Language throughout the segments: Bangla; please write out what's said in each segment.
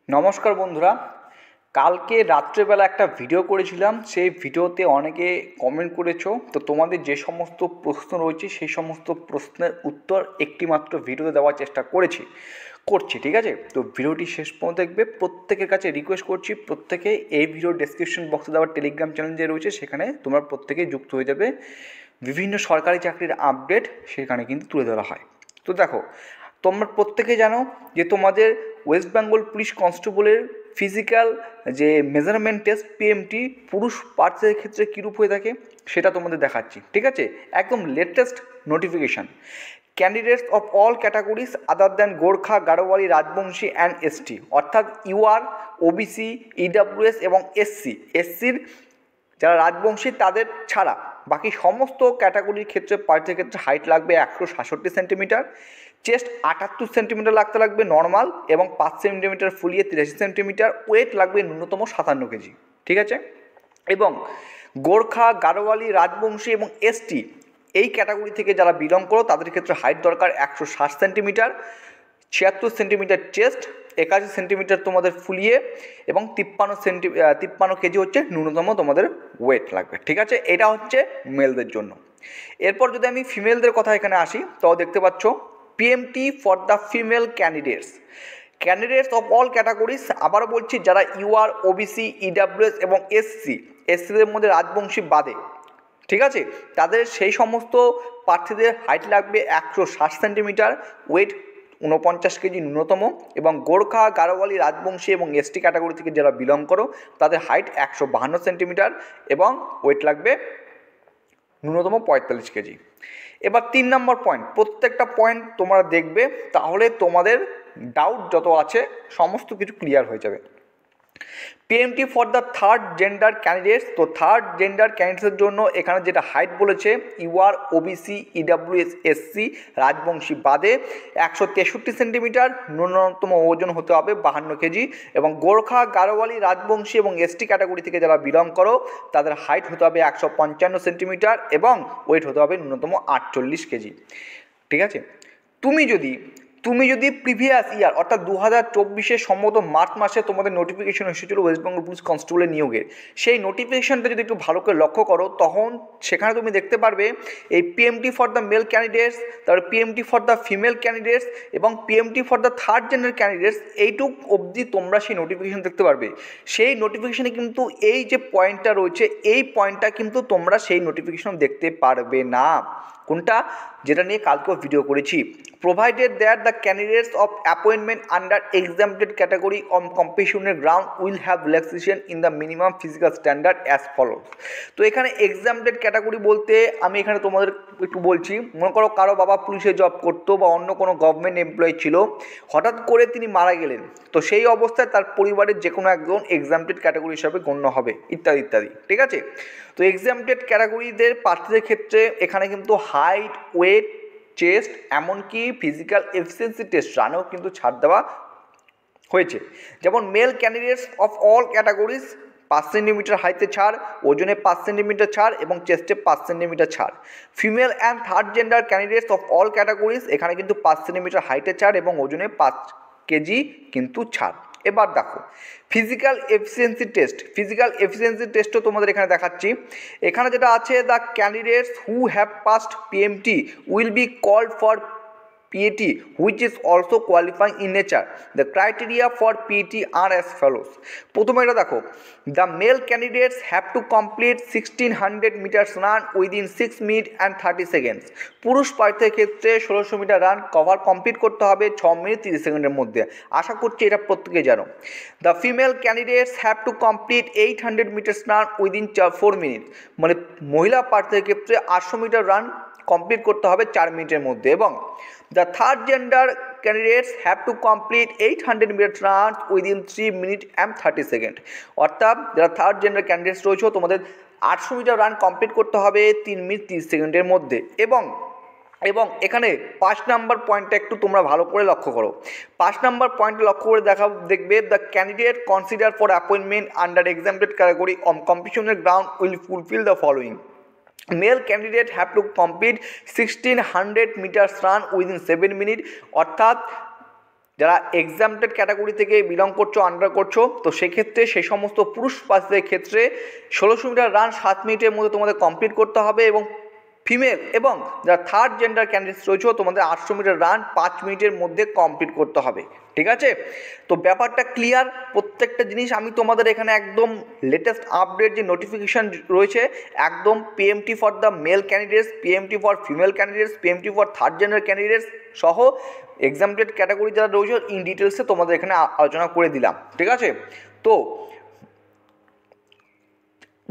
নমস্কার বন্ধুরা, কালকে রাত্রেবেলা একটা ভিডিও করেছিলাম। সেই ভিডিওতে অনেকে কমেন্ট করেছো, তো তোমাদের যে সমস্ত প্রশ্ন রয়েছে সেই সমস্ত প্রশ্নের উত্তর একটি মাত্র ভিডিওতে দেওয়ার চেষ্টা করছি, ঠিক আছে? তো ভিডিওটি শেষ পর্যন্ত দেখবে। প্রত্যেকের কাছে রিকোয়েস্ট করছি, প্রত্যেকে এই ভিডিওর ডেসক্রিপশন বক্সে দেওয়ার টেলিগ্রাম চ্যানেল যে রয়েছে সেখানে তোমরা প্রত্যেকেই যুক্ত হয়ে যাবে। বিভিন্ন সরকারি চাকরির আপডেট সেখানে কিন্তু তুলে ধরা হয়। তো দেখো, তোমরা প্রত্যেকে জানো যে তোমাদের ওয়েস্ট বেঙ্গল পুলিশ কনস্টেবলের ফিজিক্যাল যে মেজারমেন্ট টেস্ট পিএমটি পুরুষ প্রার্থীদের ক্ষেত্রে কীরূপ হয়ে থাকে সেটা তোমাদের দেখাচ্ছি, ঠিক আছে? একদম latest notification. Candidates of all categories other than Gorkha, Garhwali, Rajbanshi and ST, অর্থাৎ ইউআর, ওবিসি, ইডাব্লিউএস এবং এসসির যারা রাজবংশী তাদের ছাড়া বাকি সমস্ত ক্যাটাগরির ক্ষেত্রে প্রার্থীর ক্ষেত্রে হাইট লাগবে 167 সেন্টিমিটার, চেস্ট 78 সেন্টিমিটার লাগবে নর্মাল, এবং 5 সেন্টিমিটার ফুলিয়ে 83 সেন্টিমিটার, ওয়েট লাগবে ন্যূনতম 57 কেজি, ঠিক আছে? এবং গোর্খা, গাড়োয়ালি, রাজবংশী এবং এসটি এই ক্যাটাগরি থেকে যারা বিলং করো তাদের ক্ষেত্রে হাইট দরকার 160 সেন্টিমিটার, 76 সেন্টিমিটার চেস্ট, 81 সেন্টিমিটার তোমাদের ফুলিয়ে, এবং 53 কেজি হচ্ছে ন্যূনতম তোমাদের ওয়েট লাগবে, ঠিক আছে? এটা হচ্ছে মেলদের জন্য। এরপর যদি আমি ফিমেলদের কথা এখানে আসি, তো দেখতে পাচ্ছ PMT for the female candidates of all categories, আবারও বলছি যারা ইউআর, ওবিসি, ইডাব্লিউএস এবং এসসিদের মধ্যে রাজবংশী বাদে, ঠিক আছে, তাদের সেই সমস্ত প্রার্থীদের হাইট লাগবে 160 সেন্টিমিটার, ওয়েট 49 কেজি ন্যূনতম, এবং গোর্খা, গাড়োয়ালি, রাজবংশী এবং এসটি ক্যাটাগরি থেকে যারা বিলং করো তাদের হাইট 152 সেন্টিমিটার এবং ওয়েট লাগবে ন্যূনতম 45 কেজি। এবার 3 নম্বর পয়েন্ট, প্রত্যেকটা পয়েন্ট তোমরা দেখবে, তাহলে তোমাদের ডাউট যত আছে সমস্ত কিছু ক্লিয়ার হয়ে যাবে। PMT for the third gender candidates, তো থার্ড জেন্ডার ক্যান্ডিডেটসের জন্য এখানে যেটা হাইট বলেছে UR, OBC, EWS, SC, Rajbanshi বাদে 163 সেন্টিমিটার, ন্যূনতম ওজন হতে হবে 52 কেজি, এবং গোর্খা, গাড়োয়ালি, রাজবংশী এবং এসটি ক্যাটাগরি থেকে যারা বিলং করো তাদের হাইট হতে হবে 155 সেন্টিমিটার এবং ওয়েট হতে হবে ন্যূনতম 48 কেজি, ঠিক আছে? তুমি যদি প্রিভিয়াস ইয়ার অর্থাৎ 2024 সম্ভবত মার্চ মাসে তোমাদের নোটিফিকেশন এসেছিলো ওয়েস্ট বেঙ্গল পুলিশ কনস্টেবলের নিয়োগের, সেই নোটিফিকেশনটা যদি একটু ভালো করে লক্ষ্য করো তখন সেখানে তুমি দেখতে পারবে এই PMT for the male candidates, তারপরে PMT for the female candidates এবং PMT for the third gender candidates, এইটুক অবধি তোমরা সেই নোটিফিকেশন দেখতে পারবে। সেই নোটিফিকেশনে কিন্তু এই যে পয়েন্টটা রয়েছে এই পয়েন্টটা কিন্তু তোমরা সেই নোটিফিকেশন দেখতে পারবে না। কোনটা? যেটা নিয়ে কালকেও ভিডিও করেছি। Provided that the candidates of appointment under exempted category on কম্পিটিশনের ground will have relaxation in the minimum physical standard as follows. তো এখানে এক্সাম্পটেড ক্যাটাগরি বলতে আমি এখানে তোমাদের একটু বলছি, মনে করো কারো বাবা পুলিশে জব করতো বা অন্য কোনো গভর্নমেন্ট এমপ্লয়ি ছিল, হঠাৎ করে তিনি মারা গেলেন, তো সেই অবস্থায় তার পরিবারের যে কোনো একজন এক্সাম্পটেড ক্যাটাগরি হিসাবে গণ্য হবে, ইত্যাদি ইত্যাদি, ঠিক আছে? তো এক্সাম্পটেড ক্যাটাগরিদের প্রার্থীদের ক্ষেত্রে এখানে কিন্তু হাইট, ওয়েট, চেস্ট এমনকি ফিজিক্যাল এফিসিয়েন্সি টেস্ট রানেও কিন্তু ছাড় দেওয়া হয়েছে। যেমন mail candidates of all categories 5 centimetre হাইটে ছাড়, ওজনে 5 সেন্টিমিটার ছাড় এবং চেস্টে 5 সেন্টিমিটার ছাড়। Female and third gender candidates of all categories, এখানে কিন্তু 5 সেন্টিমিটার হাইটে ছাড় এবং ওজনে 5 কেজি কিন্তু ছাড়। এবার দেখো ফিজিক্যাল এফিসিয়েন্সি টেস্টও তোমাদের এখানে দেখাচ্ছি। এখানে যেটা আছে, the candidates who have passed PMT will be called for PAT which is also qualifying in nature. The criteria for PAT are as follows. প্রথমে এটা দেখো, the male candidates have to complete 1600 meters run within 6 minutes and 30 seconds. পুরুষ প্রার্থীর ক্ষেত্রে 1600 মিটার রান কমপ্লিট করতে হবে 6 মিনিট 30 সেকেন্ডের মধ্যে। আশা করছি এটা প্রত্যেকে জানো। The female candidates have to complete 800 meters run within 4 minutes. মানে মহিলা প্রার্থীর ক্ষেত্রে 800 মিটার রান কমপ্লিট করতে হবে 4 মিনিটের মধ্যে, এবং the third gender candidates have to complete 800 meters run within 3 minutes and 30 seconds. অর্থাৎ যারা থার্ড জেন্ডার ক্যান্ডিডেটস রয়েছে তোমাদের 800 মিটার রান কমপ্লিট করতে হবে 3 মিনিট 30 সেকেন্ডের মধ্যে। এবং এখানে 5 নাম্বার পয়েন্টটা একটু তোমরা ভালো করে লক্ষ্য করো। 5 নাম্বার পয়েন্টটা লক্ষ্য করে দেখবে, the candidate consider for appointment under exempted category on কম্পিটিশনের ground will fulfil the following. Male candidate have to complete 1600 meters run within 7 minutes, অর্থাৎ যারা এক্সামটেড ক্যাটাগরি থেকে বিলং করছো, আন্ডার করছো, তো সেক্ষেত্রে সেই সমস্ত পুরুষ প্রার্থীদের ক্ষেত্রে 1600 মিটার রান 7 মিনিটের মধ্যে তোমাদের কমপ্লিট করতে হবে, এবং ফিমেল এবং যারা থার্ড জেন্ডার ক্যান্ডিডেটস রয়েছে তোমাদের 800 মিটার রান 5 মিনিটের মধ্যে কমপ্লিট করতে হবে। ঠিক আছে, তো ব্যাপারটা ক্লিয়ার। প্রত্যেকটা জিনিস আমি তোমাদের এখানে একদম লেটেস্ট আপডেট যে নোটিফিকেশান রয়েছে, একদম PMT for the male candidates, PMT for female candidates, PMT for third gender candidates সহ এক্সামটেড ক্যাটাগরি যারা রয়েছে ইন ডিটেলসে তোমাদের এখানে আলোচনা করে দিলাম। ঠিক আছে, তো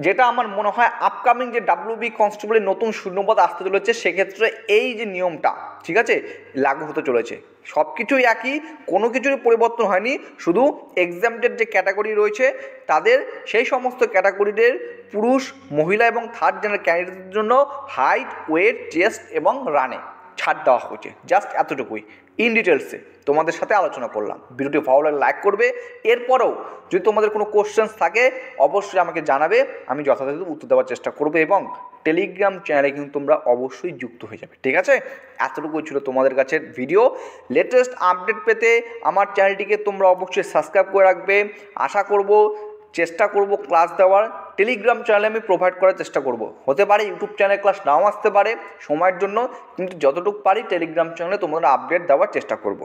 যেটা আমার মনে হয় আপকামিং যে ডাব্লিউবি কনস্টেবলের নতুন শূন্যপদ আসতে চলেছে, সেক্ষেত্রে এই যে নিয়মটা ঠিক আছে লাগু হতে চলেছে। সব কিছুই একই, কোনো কিছুরই পরিবর্তন হয়নি, শুধু এক্সামটেড যে ক্যাটাগরি রয়েছে তাদের সেই সমস্ত ক্যাটাগরিদের পুরুষ, মহিলা এবং থার্ড জেন্ডার ক্যান্ডিডেটদের জন্য হাইট, ওয়েট, চেস্ট এবং রানে ছাড় দেওয়া হয়েছে। জাস্ট এতটুকুই ইন ডিটেলসে তোমাদের সাথে আলোচনা করলাম। ভিডিওটি ভালো লাগলে লাইক করবে। এরপরেও যদি তোমাদের কোনো কোশ্চেন্স থাকে অবশ্যই আমাকে জানাবে, আমি যথাযথ উত্তর দেওয়ার চেষ্টা করবো, এবং টেলিগ্রাম চ্যানেলে কিন্তু তোমরা অবশ্যই যুক্ত হয়ে যাবে। ঠিক আছে, এতটুকুই ছিল তোমাদের কাছে ভিডিও। লেটেস্ট আপডেট পেতে আমার চ্যানেলটিকে তোমরা অবশ্যই সাবস্ক্রাইব করে রাখবে। আশা করব, চেষ্টা করব ক্লাস দেওয়ার, টেলিগ্রাম চ্যানেলে আমি প্রোভাইড করার চেষ্টা করব। হতে পারে ইউটিউব চ্যানেলে ক্লাস নাও আসতে পারে সময়ের জন্য, কিন্তু যতটুকু পারি টেলিগ্রাম চ্যানেলে তোমাদের আপডেট দেওয়ার চেষ্টা করব।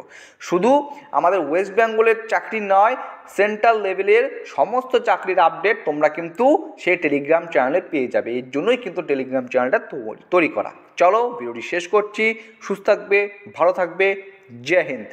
শুধু আমাদের ওয়েস্ট বেঙ্গলের চাকরি নয়, সেন্ট্রাল লেভেলের সমস্ত চাকরির আপডেট তোমরা কিন্তু সেই টেলিগ্রাম চ্যানেলে পেয়ে যাবে। এর জন্যই কিন্তু টেলিগ্রাম চ্যানেলটা তৈরি করা। চলো ভিডিওটি শেষ করছি। সুস্থ থাকবে, ভালো থাকবে, জয় হিন্দ।